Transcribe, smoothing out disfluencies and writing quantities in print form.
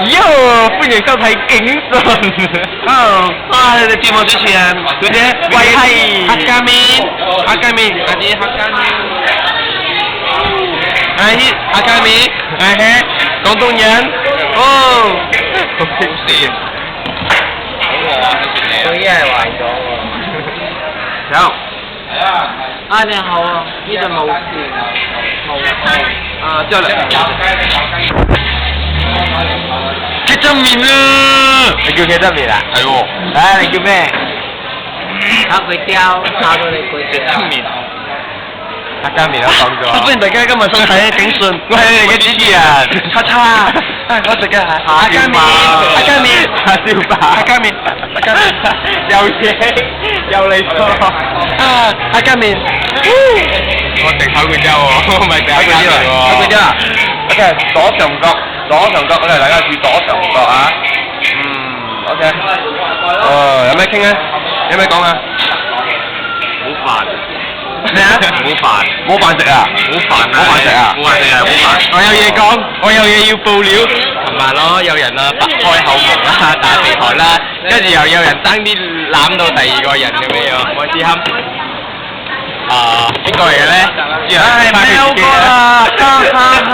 喲，歡迎收睇警訊。喺節目之前，佢哋喂係客家麵，客家麵，阿啲客家麵，係客家麵，廣東人，哦，好笑，好餓啊！佢一係壞咗喎。有。啊，你好啊，呢度冇事，啊，之後嚟。茄汁麵啦！你叫茄汁麵啊？係喎。唉，你叫咩？炒粿條，炒到你粿條。麵。客家麵都講咗。歡迎大家今日收睇警訊，我係你嘅主持人，叉叉。我食嘅係客家麵，客家麵，叉燒包，客家麵，客家麵，有嘢，又嚟錯。啊，客家麵。我食炒粿條喎，唔係食客家麵喎。炒粿條啊！OK，左上角，OK，大家注左上角啊。OK。有咩傾啊？有咩講啊？好煩。咩啊？好煩。冇飯食啊！好煩啊！冇飯食啊！冇飯食啊！好煩。我有嘢講，我有嘢要報料。琴晚咯，有人啊拔開口夢啦，打鼻鼾啦，跟住又有人爭啲攬到第二個人咁樣樣，我知堪。邊個嚟嘅咧？唉，喵哥啊！哈哈哈！